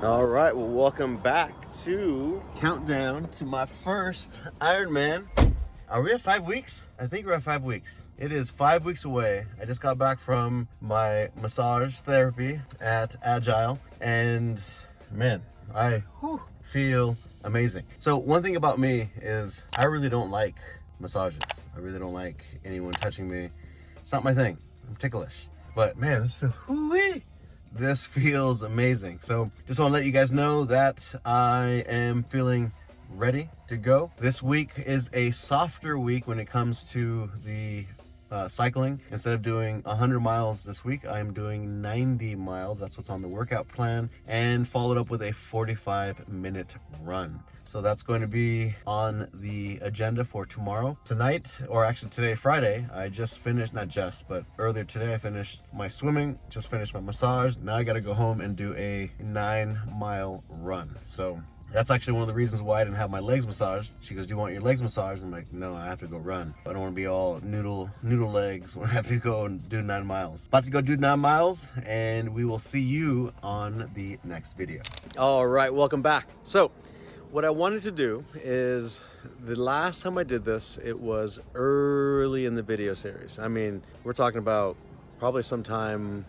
All right, well, welcome back to countdown to my first Ironman. Are we at 5 weeks? I think we're at 5 weeks. It is 5 weeks away. I just got back from my massage therapy at Agile, and man, I feel amazing. So one thing about me is I really don't like massages. I really don't like anyone touching me. It's not my thing. I'm ticklish. But man, this feels amazing. So just want to let you guys know that I am feeling ready to go. This week is a softer week when it comes to the cycling. Instead of doing 100 miles this week, I'm doing 90 miles. That's what's on the workout plan, and followed up with a 45-minute run. So that's going to be on the agenda for tomorrow. Tonight, or actually today, Friday, I just finished, not just, but earlier today, I finished my swimming, just finished my massage. Now I got to go home and do a 9-mile run. So that's actually one of the reasons why I didn't have my legs massaged. She goes, do you want your legs massaged? I'm like, no, I have to go run. I don't want to be all noodle legs when I have to go and do 9 miles. About to go do 9 miles, and we will see you on the next video. All right, welcome back. So what I wanted to do is, the last time I did this, it was early in the video series. I mean, we're talking about probably sometime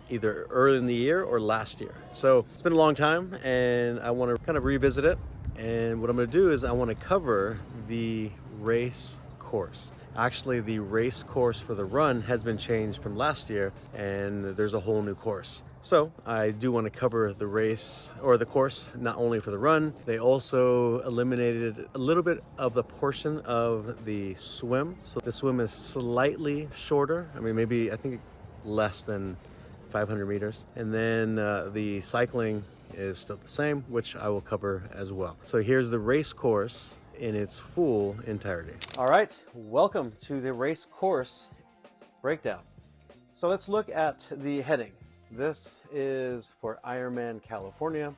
either early in the year or last year. So it's been a long time, and I want to kind of revisit it. And what I'm going to do is I want to cover the race course. Actually, the race course for the run has been changed from last year, and there's a whole new course. So I do want to cover the race, or the course, not only for the run. They also eliminated a little bit of the portion of the swim. So the swim is slightly shorter. I mean, maybe, I think less than 500 meters. And then the cycling is still the same, which I will cover as well. So here's the race course in its full entirety. All right, welcome to the race course breakdown. So let's look at the heading. This is for Ironman California,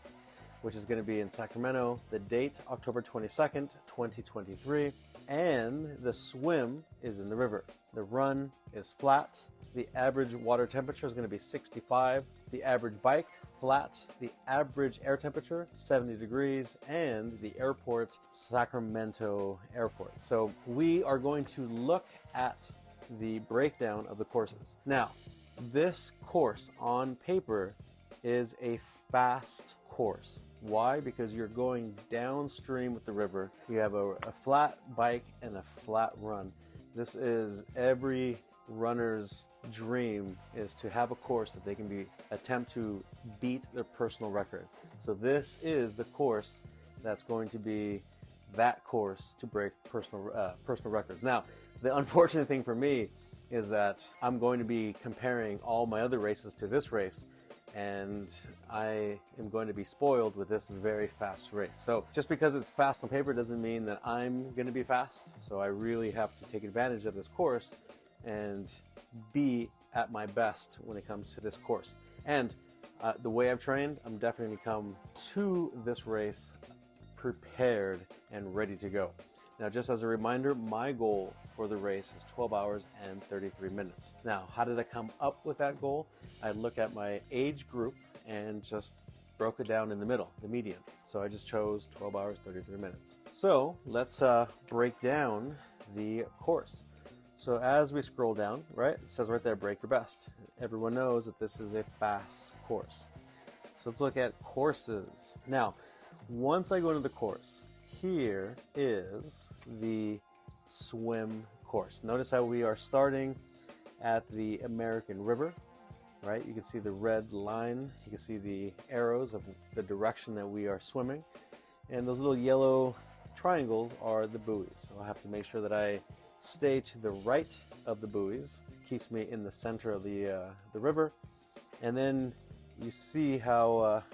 which is going to be in Sacramento. The date, October 22nd, 2023. And the swim is in the river. The run is flat. The average water temperature is going to be 65. The average bike, flat. The average air temperature, 70 degrees. And the airport, Sacramento Airport. So we are going to look at the breakdown of the courses. Now, this course on paper is a fast course. Why? Because you're going downstream with the river. You have a flat bike and a flat run. This is every runner's dream, is to have a course that they can attempt to beat their personal record. So this is the course that's going to be that course to break personal records. Now, the unfortunate thing for me is that I'm going to be comparing all my other races to this race, and I am going to be spoiled with this very fast race. So just because it's fast on paper doesn't mean that I'm going to be fast. So I really have to take advantage of this course and be at my best when it comes to this course. And the way I've trained, I'm definitely come to this race prepared and ready to go. Now, just as a reminder, my goal for the race is 12 hours and 33 minutes. Now, how did I come up with that goal? I look at my age group and just broke it down in the middle, the median. So I just chose 12 hours, 33 minutes. So let's break down the course. So as we scroll down, right, it says right there, break your best. Everyone knows that this is a fast course. So let's look at courses. Now, once I go into the course, here is the swim course. Notice how we are starting at the American River, right? You can see the red line. You can see the arrows of the direction that we are swimming. And those little yellow triangles are the buoys. So I have to make sure that I stay to the right of the buoys. Keeps me in the center of the river. And then you see how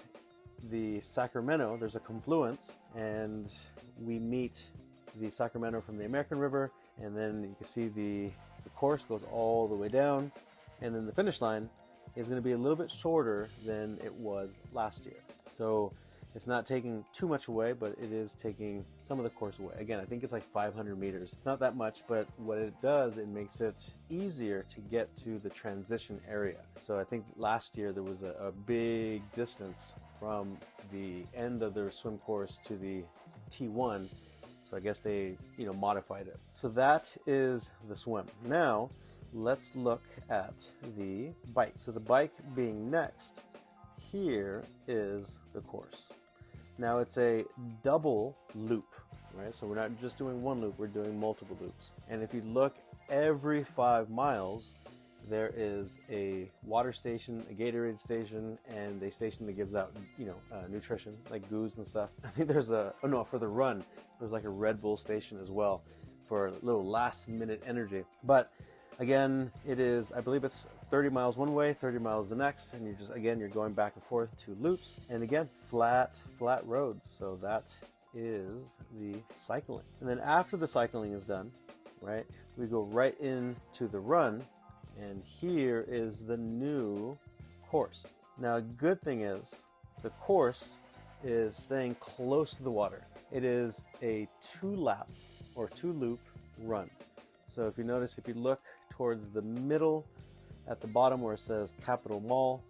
the Sacramento, there's a confluence, and we meet the Sacramento from the American River, and then you can see the course goes all the way down, and then the finish line is going to be a little bit shorter than it was last year. So It's not taking too much away, but it is taking some of the course away. Again, I think it's like 500 meters. It's not that much, but what it does, it makes it easier to get to the transition area. So I think last year there was a big distance from the end of their swim course to the T1. So I guess they, modified it. So that is the swim. Now, let's look at the bike. So the bike being next, here is the course. Now it's a double loop, right? So we're not just doing one loop, we're doing multiple loops. And if you look every 5 miles, there is a water station, a Gatorade station, and a station that gives out, nutrition, like goos and stuff. I think there's for the run, there's like a Red Bull station as well for a little last minute energy. But again, it is, I believe it's 30 miles one way, 30 miles the next, and you're going back and forth to loops. And again, flat roads. So that is the cycling. And then after the cycling is done, right, we go right into the run, and here is the new course. Now, a good thing is the course is staying close to the water. It is a 2-lap or 2-loop run. So if you notice, if you look towards the middle at the bottom where it says Capital Mall,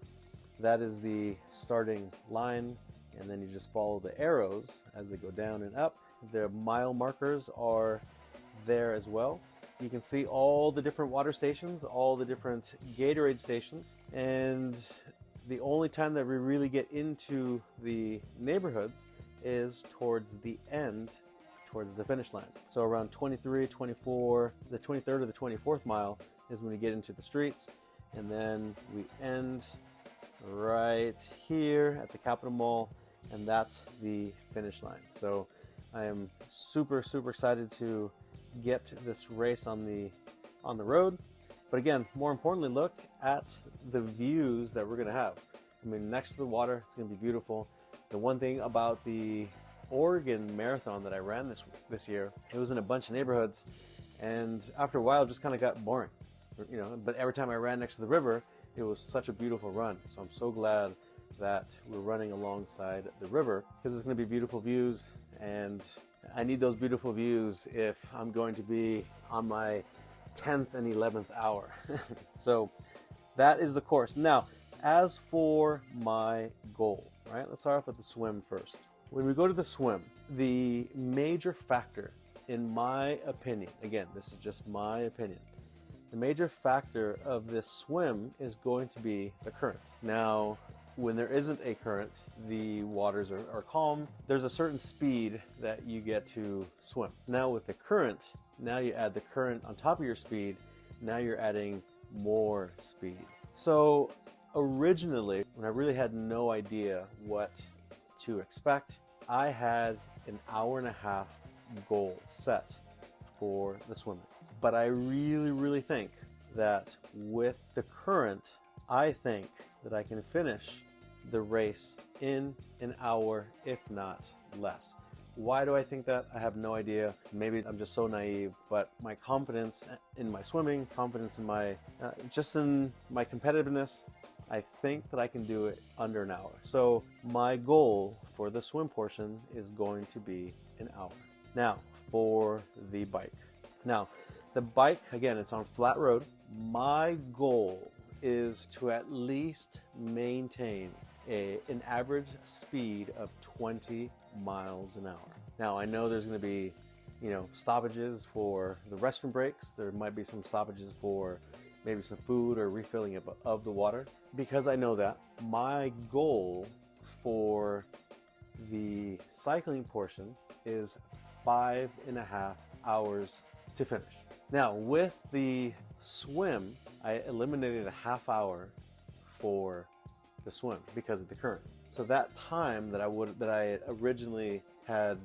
that is the starting line, and then you just follow the arrows as they go down and up. The mile markers are there as well. You can see all the different water stations, all the different Gatorade stations, and the only time that we really get into the neighborhoods is towards the end, towards the finish line. So around 23, 24, the 23rd or the 24th mile is when we get into the streets, and then we end right here at the Capitol Mall, and that's the finish line. So I am super excited to get this race on the road. But again, more importantly, look at the views that we're gonna have. I mean, next to the water, it's gonna be beautiful. The one thing about the Oregon Marathon that I ran this year, it was in a bunch of neighborhoods, and after a while it just kind of got boring, but every time I ran next to the river, it was such a beautiful run. So I'm so glad that we're running alongside the river, because it's going to be beautiful views, and I need those beautiful views if I'm going to be on my 10th and 11th hour. So that is the course. Now, as for my goal, right, let's start off with the swim first. When we go to the swim, the major factor, in my opinion, again, this is just my opinion, the major factor of this swim is going to be the current. Now, when there isn't a current, the waters are calm. There's a certain speed that you get to swim. Now with the current, now you add the current on top of your speed, now you're adding more speed. So originally, when I really had no idea what to expect, I had an hour-and-a-half goal set for the swimming. But I really think that with the current, I think that I can finish the race in an hour, if not less. Why do I think that? I have no idea. Maybe I'm just so naive, but my confidence in my swimming, confidence in my, just in my competitiveness, I think that I can do it under an hour. So my goal for the swim portion is going to be an hour. Now, for the bike. Now, the bike, again, it's on flat road. My goal is to at least maintain an average speed of 20 miles an hour. Now, I know there's going to be, stoppages for the restroom breaks. There might be some stoppages for maybe some food or refilling of the water. Because I know that, my goal for the cycling portion is 5.5 hours to finish. Now, with the swim, I eliminated a half hour for the swim because of the current. So that time that I originally had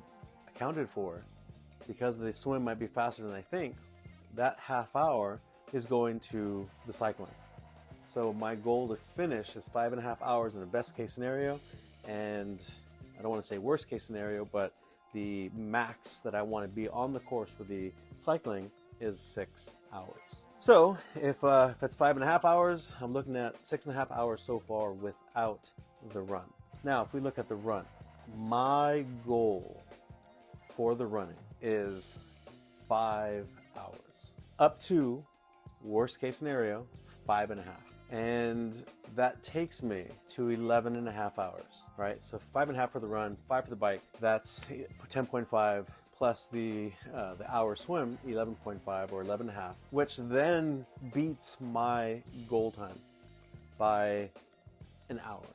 accounted for, because the swim might be faster than I think, that half hour is going to the cycling. So my goal to finish is 5.5 hours in the best case scenario, and I don't want to say worst case scenario, but the max that I want to be on the course for the cycling is 6 hours. So if it's 5.5 hours, I'm looking at 6.5 hours so far without the run. Now, if we look at the run, My goal for the running is 5 hours. Up to, worst case scenario, 5.5. And that takes me to 11.5 hours, right? So 5.5 for the run, 5 for the bike. That's 10.5 plus the hour swim, 11.5 or 11.5, which then beats my goal time by an hour.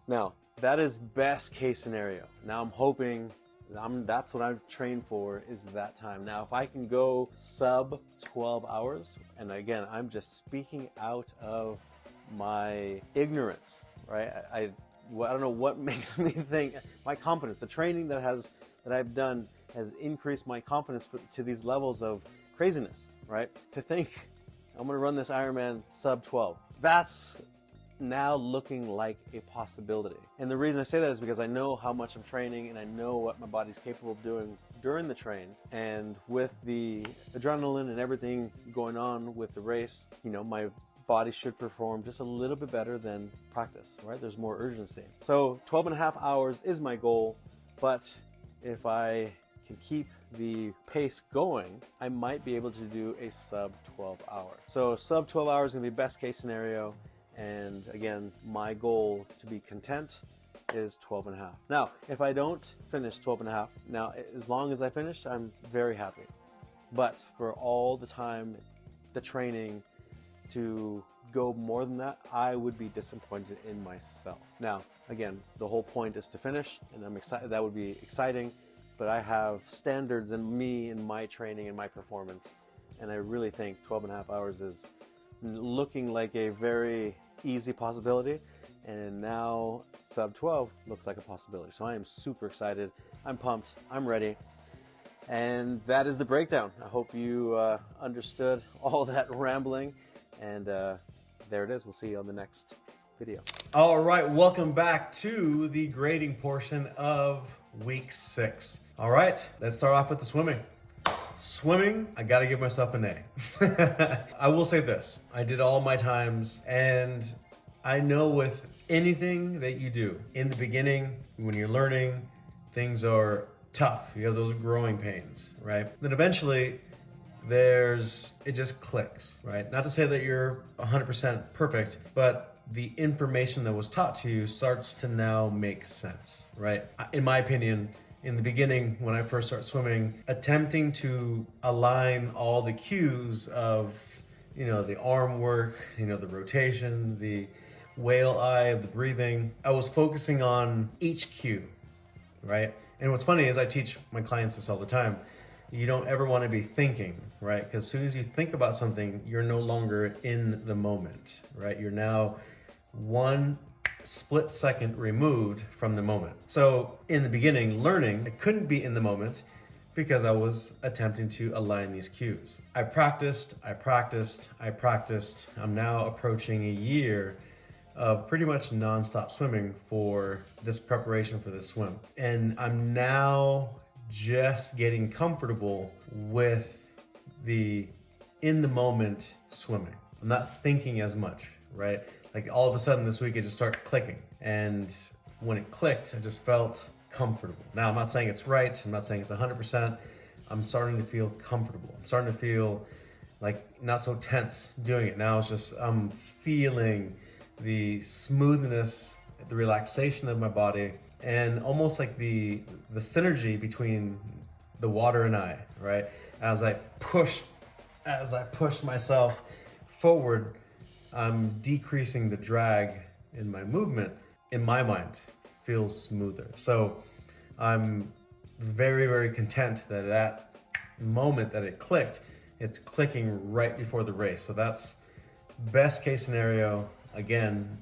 Now, that is best case scenario. Now I'm hoping, that's what I've trained for, is that time. Now, if I can go sub 12 hours, and again, I'm just speaking out of my ignorance, right? I don't know what makes me think, my confidence, the training that I've done has increased my confidence to these levels of craziness, right? To think I'm gonna run this Ironman sub 12. That's now looking like a possibility. And the reason I say that is because I know how much I'm training and I know what my body's capable of doing during the train. And with the adrenaline and everything going on with the race, my body should perform just a little bit better than practice, right? There's more urgency. So 12.5 hours is my goal, but if I can keep the pace going, I might be able to do a sub 12 hour. So sub 12 hours is gonna be best case scenario. And again, my goal to be content is 12.5. Now, if I don't finish 12.5, now as long as I finish, I'm very happy. But for all the time, the training to go more than that, I would be disappointed in myself. Now, again, the whole point is to finish, and I'm excited. That would be exciting, but I have standards in me, in my training, and my performance, and I really think 12.5 hours is looking like a very easy possibility, and now sub 12 looks like a possibility. So I am super excited. I'm pumped. I'm ready. And that is the breakdown. I hope you understood all that rambling, and there it is. We'll see you on the next video. All right, welcome back to the grading portion of week 6. All right, let's start off with the swimming. Swimming, I gotta give myself an A. I will say this, I did all my times, and I know with anything that you do, in the beginning, when you're learning, things are tough. You have those growing pains, right? Then eventually, it just clicks, right? Not to say that you're 100% perfect, but the information that was taught to you starts to now make sense, right? In my opinion, in the beginning, when I first started swimming, attempting to align all the cues of, the arm work, the rotation, the whale eye of the breathing, I was focusing on each cue, right? And what's funny is I teach my clients this all the time. You don't ever want to be thinking, right? Because as soon as you think about something, you're no longer in the moment, right? You're now one split second removed from the moment. So in the beginning, learning, I couldn't be in the moment because I was attempting to align these cues. I practiced. I'm now approaching a year of pretty much nonstop swimming for this preparation for this swim. And I'm now just getting comfortable with the in the moment swimming. I'm not thinking as much, right? Like all of a sudden this week it just started clicking. And when it clicked, I just felt comfortable. Now I'm not saying it's right. I'm not saying it's 100%. I'm starting to feel comfortable. I'm starting to feel like not so tense doing it. Now it's just, I'm feeling the smoothness, the relaxation of my body, and almost like the synergy between the water and I, right? As I push myself forward, I'm decreasing the drag in my movement. In my mind, feels smoother. So I'm very, very content that moment that it clicked, it's clicking right before the race. So that's best case scenario. Again,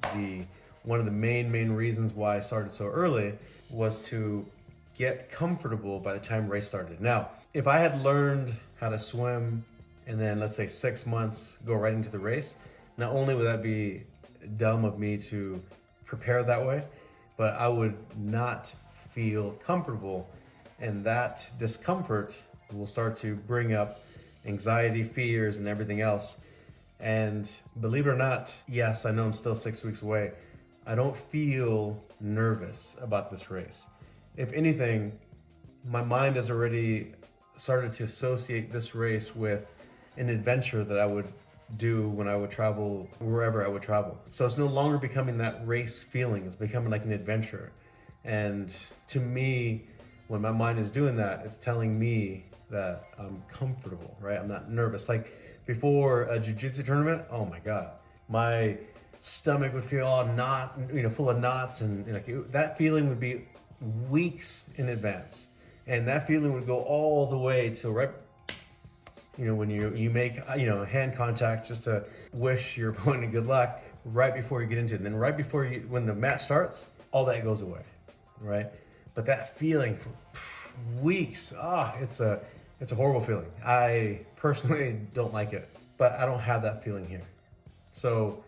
one of the main reasons why I started so early was to get comfortable by the time race started. Now, if I had learned how to swim and then let's say 6 months go right into the race, not only would that be dumb of me to prepare that way, but I would not feel comfortable, and that discomfort will start to bring up anxiety, fears, and everything else. And believe it or not, yes, I know I'm still 6 weeks away. I don't feel nervous about this race. if anything, my mind has already started to associate this race with an adventure that I would do when I would travel wherever I would travel. So it's no longer becoming that race feeling, it's becoming like an adventure. And to me, when my mind is doing that, it's telling me that I'm comfortable, right? I'm not nervous. Like before a jiu-jitsu tournament, oh my God, my stomach would feel all full of knots, and that feeling would be weeks in advance. And that feeling would go all the way to right, when you make, hand contact just to wish your opponent good luck right before you get into it. And then right before when the match starts, all that goes away, right? But that feeling for weeks, it's a horrible feeling. I personally don't like it, but I don't have that feeling here. So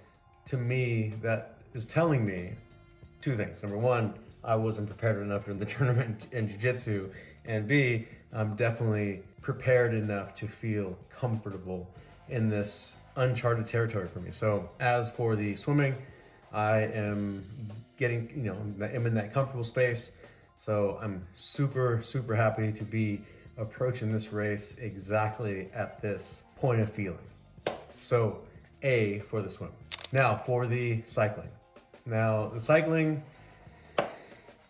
to me, that is telling me two things. Number one, I wasn't prepared enough in the tournament in jiu-jitsu, and B, I'm definitely prepared enough to feel comfortable in this uncharted territory for me. So as for the swimming, I am getting, I'm in that comfortable space. So I'm super, super happy to be approaching this race exactly at this point of feeling. So A for the swim. Now for the cycling. Now the cycling,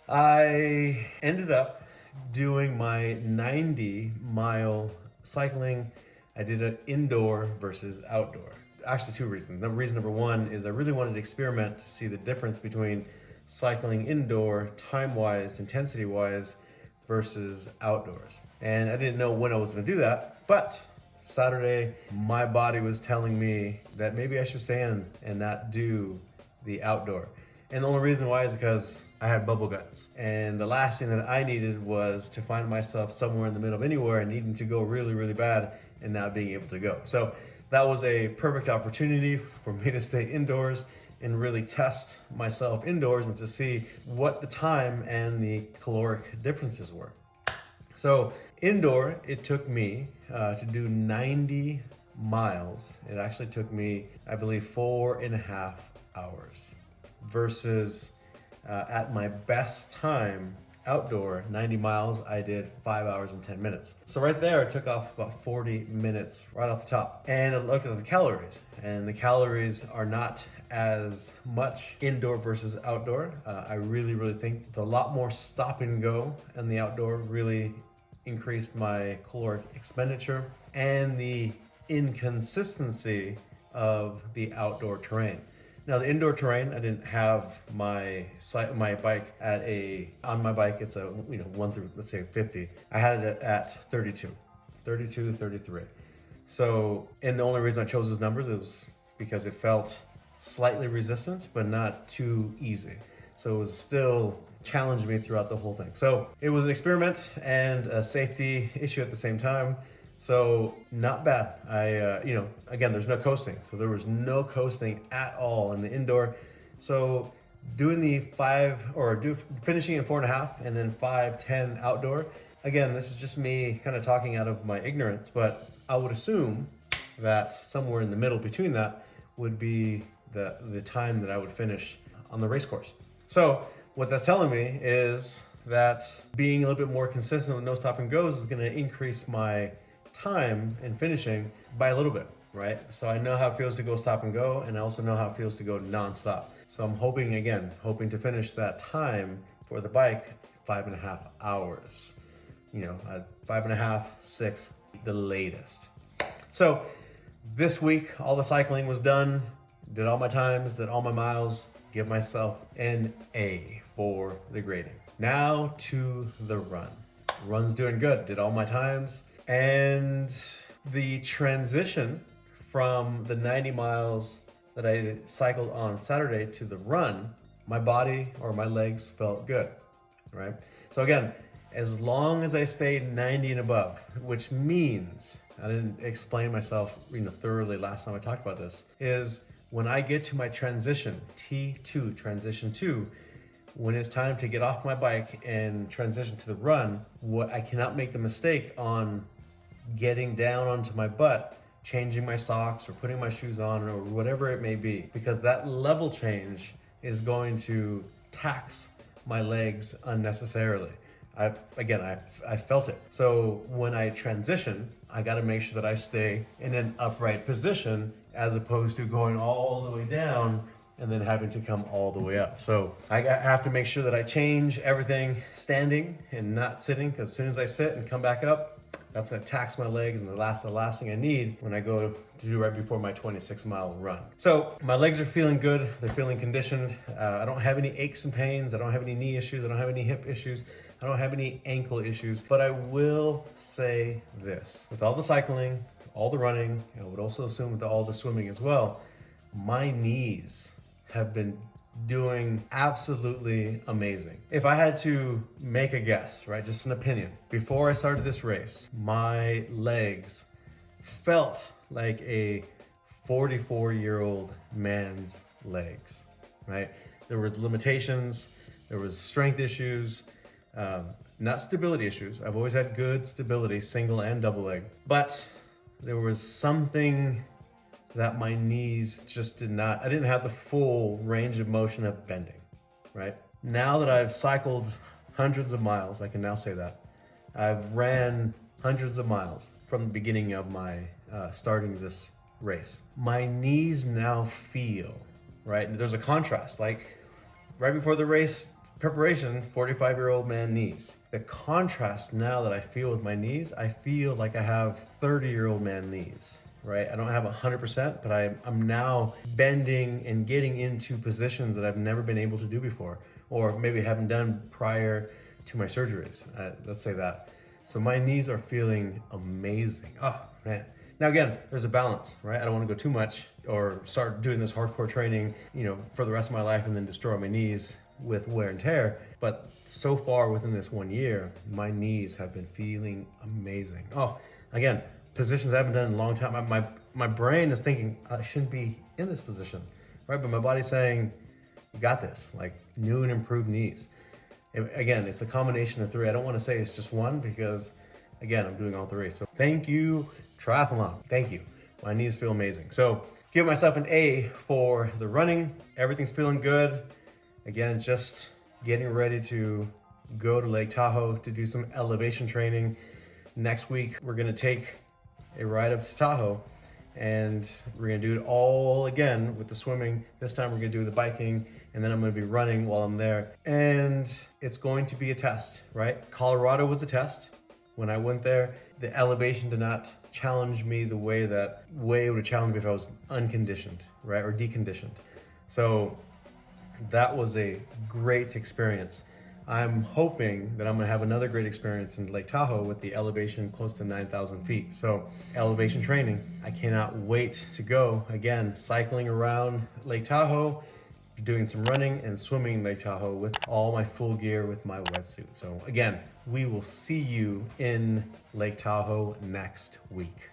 I ended up doing my 90-mile cycling. I did an indoor versus outdoor. Actually, two reasons. Reason number one is I really wanted to experiment to see the difference between cycling indoor, time-wise, intensity-wise, versus outdoors. And I didn't know when I was gonna do that, but Saturday, my body was telling me that maybe I should stay in and not do the outdoor. And the only reason why is because I had bubble guts. And the last thing that I needed was to find myself somewhere in the middle of anywhere and needing to go really, really bad and not being able to go. So that was a perfect opportunity for me to stay indoors and really test myself indoors and to see what the time and the caloric differences were. So indoor, it took me to do 90 miles. It actually took me, I believe, 4.5 hours versus at my best time outdoor, 90 miles, I did 5 hours and 10 minutes. So right there, it took off about 40 minutes right off the top. And I looked at the calories, and the calories are not as much indoor versus outdoor. I really, really think a lot more stop and go in the outdoor really increased my caloric expenditure and the inconsistency of the outdoor terrain. Now the indoor terrain, I didn't have my bike on my bike. It's a 1 through, let's say 50. I had it at 32, 33. So, and the only reason I chose those numbers is because it felt slightly resistant, but not too easy. So it was still challenged me throughout the whole thing. So it was an experiment and a safety issue at the same time. So not bad. Again, there's no coasting. So there was no coasting at all in the indoor. So doing the finishing in 4.5 and then 5:10 outdoor. Again, this is just me kind of talking out of my ignorance, but I would assume that somewhere in the middle between that would be the time that I would finish on the race course. So what that's telling me is that being a little bit more consistent with no stop and goes is going to increase my time in finishing by a little bit, right? So I know how it feels to go stop and go, and I also know how it feels to go nonstop. So I'm hoping to finish that time for the bike 5.5 hours. At 5.5, 6, the latest. So this week, all the cycling was done, did all my times, did all my miles, give myself an A for the grading. Now to the run. Run's doing good, did all my times. And the transition from the 90 miles that I cycled on Saturday to the run, my body or my legs felt good, right? So again, as long as I stayed 90 and above, which means, I didn't explain myself thoroughly last time I talked about this, is when I get to my transition, T2, transition 2, when it's time to get off my bike and transition to the run, I cannot make the mistake on getting down onto my butt, changing my socks or putting my shoes on or whatever it may be, because that level change is going to tax my legs unnecessarily. I felt it. So when I transition, I got to make sure that I stay in an upright position as opposed to going all the way down and then having to come all the way up. So I have to make sure that I change everything standing and not sitting, because as soon as I sit and come back up, that's gonna tax my legs, and the last thing I need when I go to do right before my 26-mile run. So my legs are feeling good, they're feeling conditioned. I don't have any aches and pains, I don't have any knee issues, I don't have any hip issues, I don't have any ankle issues. But I will say this, with all the cycling, all the running, I would also assume with all the swimming as well, my knees have been doing absolutely amazing. If I had to make a guess, right, just an opinion, before I started this race, my legs felt like a 44-year-old man's legs, right? There was limitations, there was strength issues, not stability issues. I've always had good stability, single and double leg, but there was something that my knees just I didn't have the full range of motion of bending, right? Now that I've cycled hundreds of miles, I can now say that. I've ran hundreds of miles from the beginning of my starting this race. My knees now feel, right? There's a contrast, like right before the race preparation, 45-year-old man knees. The contrast now that I feel with my knees, I feel like I have 30-year-old man knees. Right? I don't have 100%, but I'm now bending and getting into positions that I've never been able to do before, or maybe haven't done prior to my surgeries. Let's say that. So my knees are feeling amazing. Oh, man. Now again, there's a balance, right? I don't want to go too much or start doing this hardcore training, for the rest of my life and then destroy my knees with wear and tear. But so far within this 1 year, my knees have been feeling amazing. Oh, again, positions I haven't done in a long time. My brain is thinking I shouldn't be in this position, right? But my body's saying, you got this, like new and improved knees. Again, it's a combination of three. I don't want to say it's just one because, again, I'm doing all three. So thank you, triathlon. Thank you. My knees feel amazing. So give myself an A for the running. Everything's feeling good. Again, just getting ready to go to Lake Tahoe to do some elevation training. Next week, we're going to take a ride up to Tahoe, and we're gonna do it all again with the swimming. This time we're gonna do the biking, and then I'm gonna be running while I'm there. And it's going to be a test, right? Colorado was a test. When I went there, the elevation did not challenge me the way it would have challenged me if I was unconditioned, right? Or deconditioned. So that was a great experience. I'm hoping that I'm gonna have another great experience in Lake Tahoe with the elevation close to 9,000 feet. So elevation training, I cannot wait to go. Again, cycling around Lake Tahoe, doing some running and swimming in Lake Tahoe with all my full gear with my wetsuit. So again, we will see you in Lake Tahoe next week.